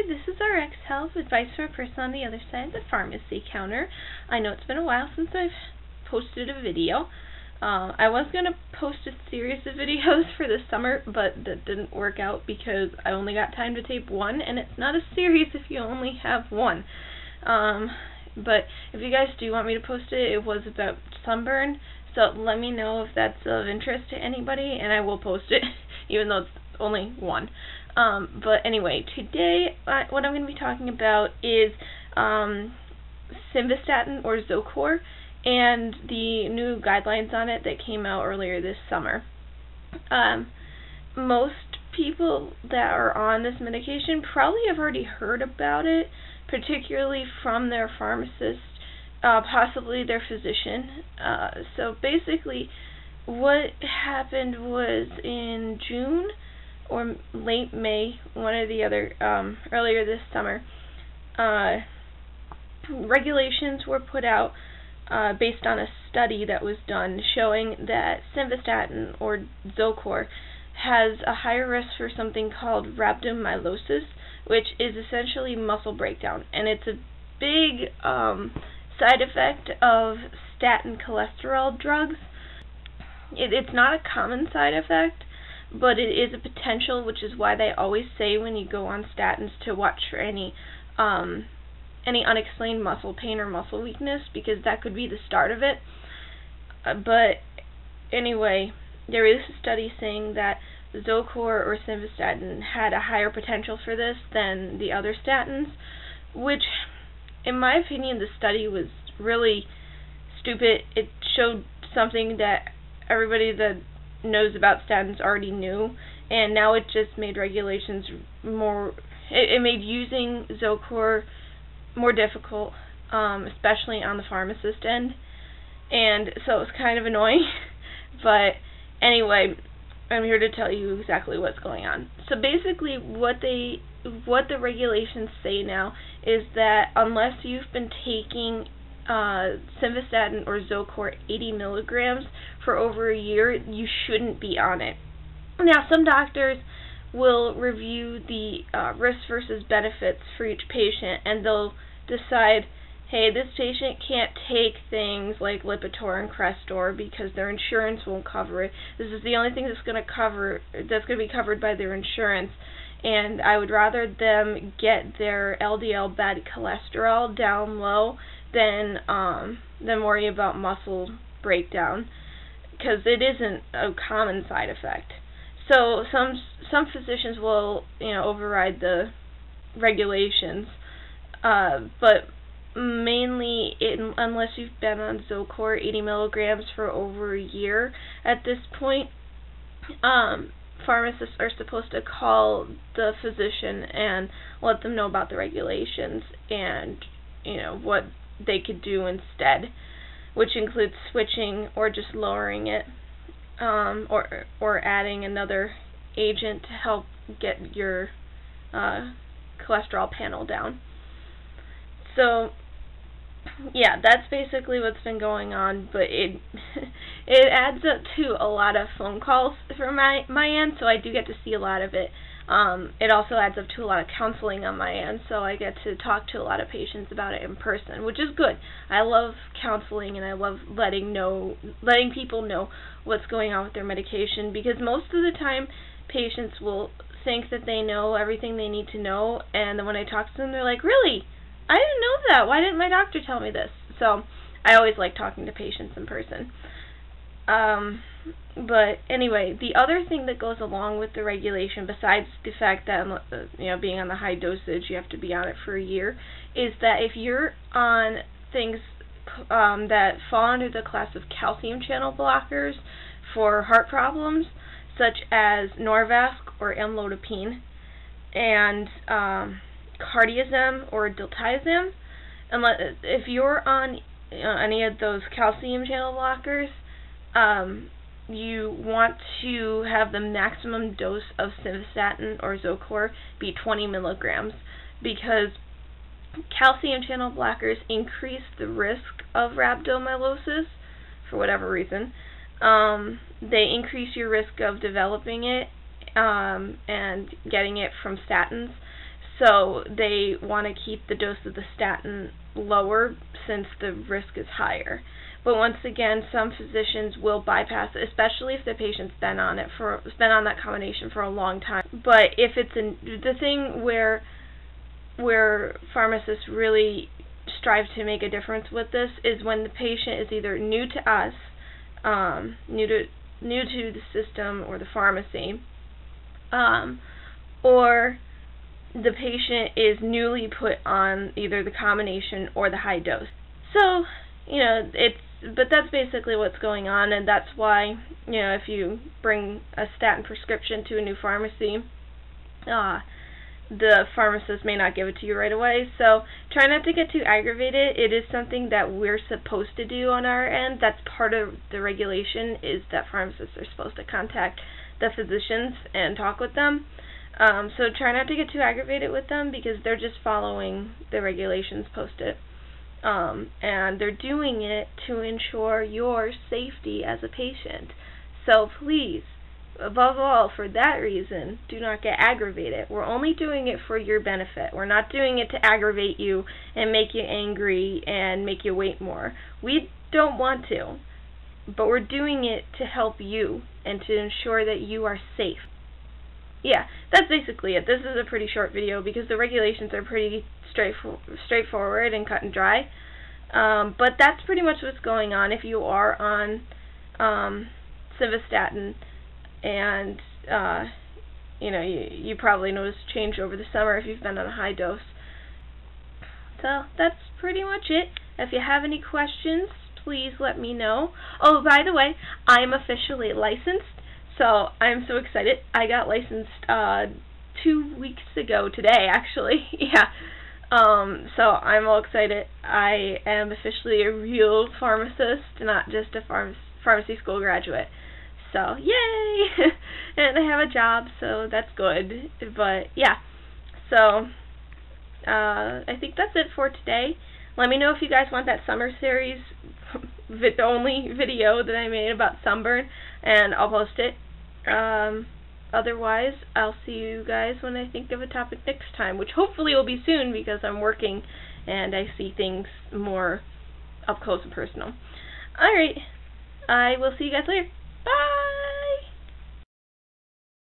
Hi, this is RxHelp, advice for a person on the other side of the pharmacy counter. I know it's been a while since I've posted a video. I was going to post a series of videos for the summer, but that didn't work out because I only got time to tape one, and it's not a series if you only have one. But if you guys do want me to post it, it was about sunburn, so let me know if that's of interest to anybody, and I will post it, even though it's only one. But anyway, today what I'm going to be talking about is Simvastatin or Zocor and the new guidelines on it that came out earlier this summer. Most people that are on this medication probably have already heard about it, particularly from their pharmacist, possibly their physician. So basically what happened was in June or late May, one or the other, earlier this summer, regulations were put out based on a study that was done showing that Simvastatin or Zocor has a higher risk for something called rhabdomyolysis, which is essentially muscle breakdown, and it's a big side effect of statin cholesterol drugs. It's not a common side effect, but it is a potential, which is why they always say when you go on statins to watch for any unexplained muscle pain or muscle weakness, because that could be the start of it. But anyway, there is a study saying that Zocor or Simvastatin had a higher potential for this than the other statins, which, in my opinion, the study was really stupid. It showed something that everybody that knows about statins already knew, and now it just made regulations more, it made using Zocor more difficult, especially on the pharmacist end, and so it was kind of annoying. But anyway, I'm here to tell you exactly what's going on. So basically what the regulations say now is that unless you've been taking Simvastatin or Zocor 80 milligrams for over a year, you shouldn't be on it. Now, some doctors will review the risks versus benefits for each patient, and they'll decide, hey, this patient can't take things like Lipitor and Crestor because their insurance won't cover it. This is the only thing that's going to be covered by their insurance, and I would rather them get their LDL bad cholesterol down low than worry about muscle breakdown, because it isn't a common side effect. So some physicians will override the regulations, but mainly unless you've been on Zocor 80 milligrams for over a year at this point, pharmacists are supposed to call the physician and let them know about the regulations and what they could do instead, which includes switching or just lowering it, or adding another agent to help get your cholesterol panel down. So yeah, that's basically what's been going on, but it adds up to a lot of phone calls from my end, so I do get to see a lot of it. It also adds up to a lot of counseling on my end, so I get to talk to a lot of patients about it in person, which is good. I love counseling, and I love letting people know what's going on with their medication, because most of the time patients will think that they know everything they need to know, and then when I talk to them, they're like, really? I didn't know that. Why didn't my doctor tell me this? So I always like talking to patients in person. But anyway, the other thing that goes along with the regulation, besides the fact that being on the high dosage, you have to be on it for a year, is that if you're on things that fall under the class of calcium channel blockers for heart problems, such as Norvasc or amlodipine, and cardiazem or diltiazem, if you're on any of those calcium channel blockers, you want to have the maximum dose of Simvastatin or Zocor be 20 milligrams, because calcium channel blockers increase the risk of rhabdomyolysis for whatever reason. They increase your risk of developing it and getting it from statins. So they want to keep the dose of the statin lower since the risk is higher. But once again, some physicians will bypass it, especially if the patient's been on that combination for a long time. But if it's the thing where pharmacists really strive to make a difference with this is when the patient is either new to us, new to the system or the pharmacy, or the patient is newly put on either the combination or the high dose. So, but that's basically what's going on, and that's why, if you bring a statin prescription to a new pharmacy, the pharmacist may not give it to you right away. So try not to get too aggravated. It is something that we're supposed to do on our end. That's part of the regulation, is that pharmacists are supposed to contact the physicians and talk with them. So try not to get too aggravated with them, because they're just following the regulations posted. And they're doing it to ensure your safety as a patient. So please, above all, for that reason, do not get aggravated. We're only doing it for your benefit. We're not doing it to aggravate you and make you angry and make you wait more. We don't want to, but we're doing it to help you and to ensure that you are safe. Yeah, that's basically it. This is a pretty short video because the regulations are pretty straightforward and cut and dry. But that's pretty much what's going on if you are on Simvastatin, and you probably noticed a change over the summer if you've been on a high dose. So that's pretty much it. If you have any questions, please let me know. Oh, by the way, I'm officially licensed. So I'm so excited. I got licensed 2 weeks ago today, actually. Yeah. So I'm all excited. I am officially a real pharmacist, not just a pharmacy school graduate. So yay! And I have a job, so that's good. But yeah. So I think that's it for today. Let me know if you guys want that summer series only video that I made about sunburn, and I'll post it. Otherwise, I'll see you guys when I think of a topic next time, which hopefully will be soon because I'm working and I see things more up close and personal. Alright, I will see you guys later. Bye!